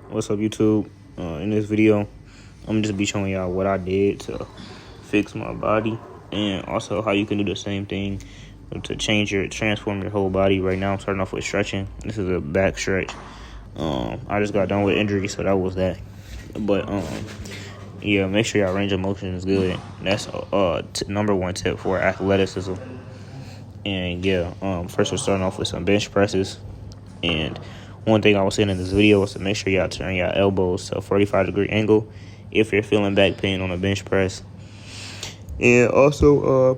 What's up, YouTube? In this video, I'm just be showing y'all what I did to fix my body, and also how you can do the same thing to transform your whole body. Right now, I'm starting off with stretching. This is a back stretch. I just got done with injury, so that was that. But yeah, make sure y'all range of motion is good. That's number one tip for athleticism. And yeah, first we're starting off with some bench presses. And one thing I was saying in this video was to make sure y'all turn your elbows to a 45-degree angle if you're feeling back pain on a bench press. And also,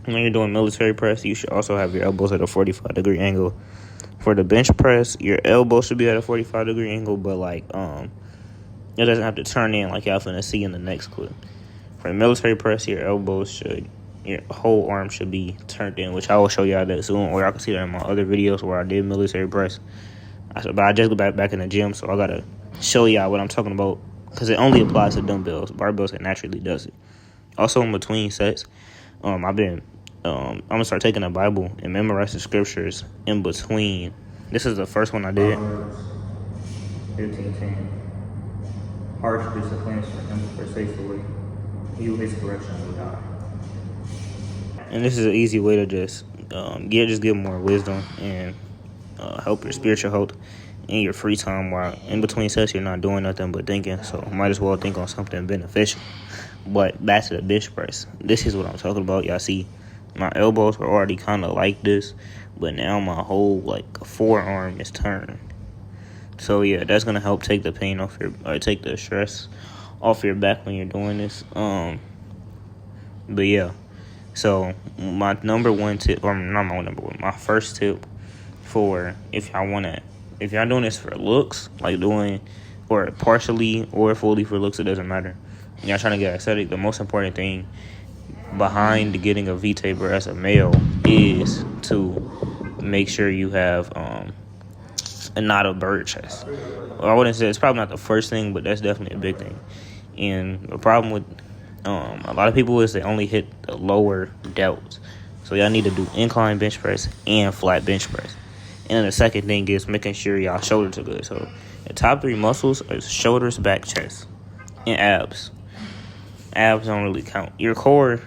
when you're doing military press, you should also have your elbows at a 45-degree angle. For the bench press, your elbow should be at a 45-degree angle, but it doesn't have to turn in like y'all finna see in the next clip. For the military press, your whole arm should be turned in, which I will show y'all that soon, or y'all can see that in my other videos where I did military press. But I just got back in the gym, so I gotta show y'all what I'm talking about, because it only applies to dumbbells. Barbells, it naturally does it. Also, in between sets, I'm gonna start taking the Bible and memorize the scriptures in between. This is the first one I did. 15:10. Harsh disciplines for him forsakely. You his correction will die. And this is an easy way to just get more wisdom and help your spiritual health in your free time, while in between sets you're not doing nothing but thinking. So might as well think on something beneficial. But back to the bench press. This is what I'm talking about. Y'all see my elbows were already kind of like this, but now my whole forearm is turned. So yeah, that's gonna help take the pain off take the stress off your back when you're doing this. But yeah. So my number one tip, or not my number one, my first tip for if y'all doing this for looks, or partially or fully for looks, it doesn't matter. Y'all trying to get aesthetic, the most important thing behind getting a V-taper as a male is to make sure you have not a bird chest. Well, I wouldn't say it's probably not the first thing, but that's definitely a big thing. And the problem with a lot of people is they only hit the lower delts. So y'all need to do incline bench press and flat bench press. And then the second thing is making sure y'all shoulders are good. So the top three muscles are shoulders, back, chest, and abs. Abs don't really count. Your core,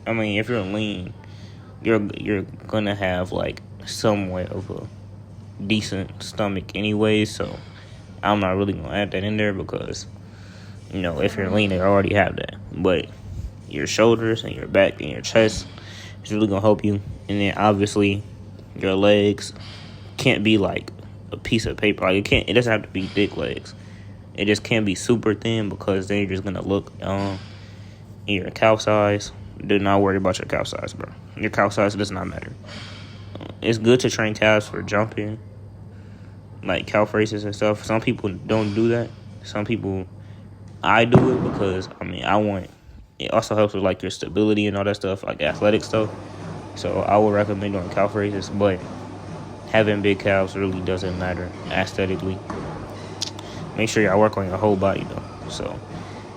if you're lean, you're gonna have somewhat of a decent stomach anyway. So I'm not really gonna add that in there because if you're lean, they already have that. But your shoulders and your back and your chest is really gonna help you. And then obviously your legs can't be like a piece of paper. It doesn't have to be thick legs. It just can't be super thin, because then you're just gonna look in your calf size. Do not worry about your calf size, bro. Your calf size does not matter. It's good to train calves for jumping, like calf races and stuff. Some people don't do that. Some people, I do it because it also helps with your stability and all that stuff, like athletic stuff. So I would recommend doing calf races, but having big calves really doesn't matter aesthetically. Make sure y'all work on your whole body though. So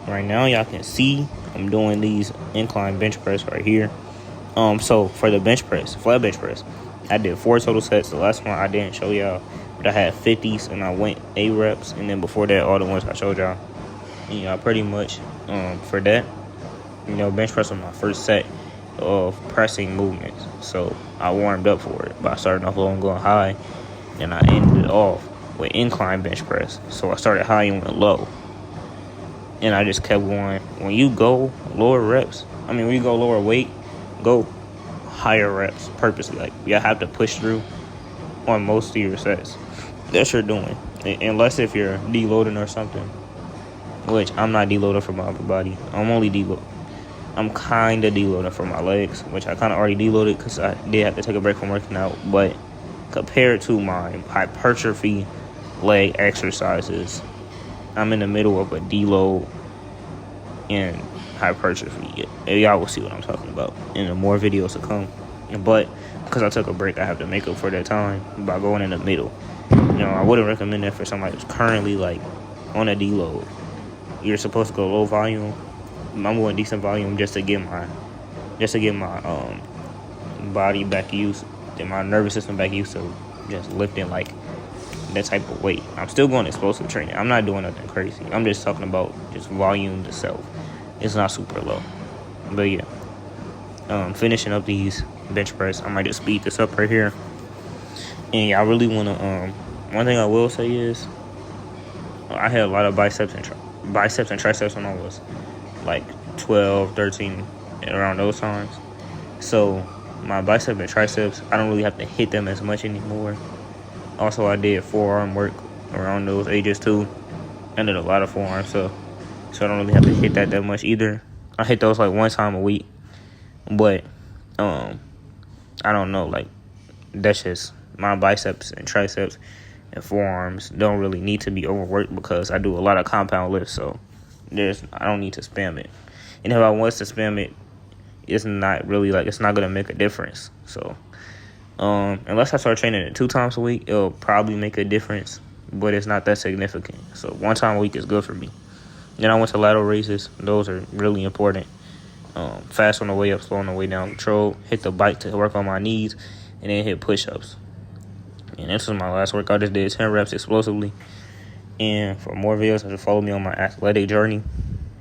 right now y'all can see I'm doing these incline bench press right here. So for the bench press, flat bench press, I did 4 total sets. The last one I didn't show y'all, but I had 50s and I went 8 reps, and then before that all the ones I showed y'all. And pretty much for that, bench press was my first set of pressing movements. So I warmed up for it by starting off low and going high, and I ended it off with incline bench press. So I started high and went low, and I just kept going. When you go lower reps, when you go lower weight, go higher reps purposely. You have to push through on most of your sets that you're doing, unless if you're deloading or something, which I'm not deloading for my upper body. I'm kind of deloading for my legs, which I kind of already deloaded because I did have to take a break from working out. But compared to my hypertrophy leg exercises, I'm in the middle of a deload and hypertrophy. Y'all will see what I'm talking about in the more videos to come. But because I took a break, I have to make up for that time by going in the middle. I wouldn't recommend that for somebody who's currently on a deload. You're supposed to go low volume. I'm going decent volume just to get my body back used and my nervous system back used to just lifting that type of weight. I'm still going explosive training. I'm not doing nothing crazy. I'm just talking about just volume itself. It's not super low. But yeah, finishing up these bench press. I might just speed this up right here. And yeah, I really want to, one thing I will say is, I had a lot of biceps and triceps when I was like 12, 13, around those times. So my bicep and triceps, I don't really have to hit them as much anymore. Also, I did forearm work around those ages too. I did a lot of forearm stuff, so I don't really have to hit that much either. I hit those like one time a week, but I don't know, like that's just my biceps and triceps and forearms don't really need to be overworked because I do a lot of compound lifts, so I don't need to spam it. And if I was to spam it, it's not really like, it's not gonna make a difference. So unless I start training it 2 times a week, it'll probably make a difference, but it's not that significant. So 1 time a week is good for me. Then I went to lateral raises. Those are really important. Fast on the way up, slow on the way down. Control, hit the bike to work on my knees, and then hit push-ups. And this was my last workout. I just did 10 reps explosively. And for more videos, just follow me on my athletic journey.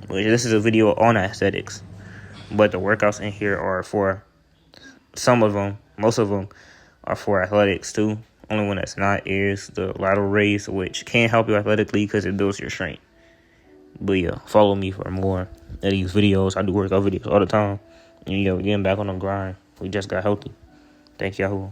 Which this is a video on aesthetics, but the workouts in here are for some of them. Most of them are for athletics too. Only one that's not is the lateral raise, which can help you athletically because it builds your strength. But yeah, follow me for more of these videos. I do workout videos all the time. And yeah, we're getting back on the grind. We just got healthy. Thank YAHUAH.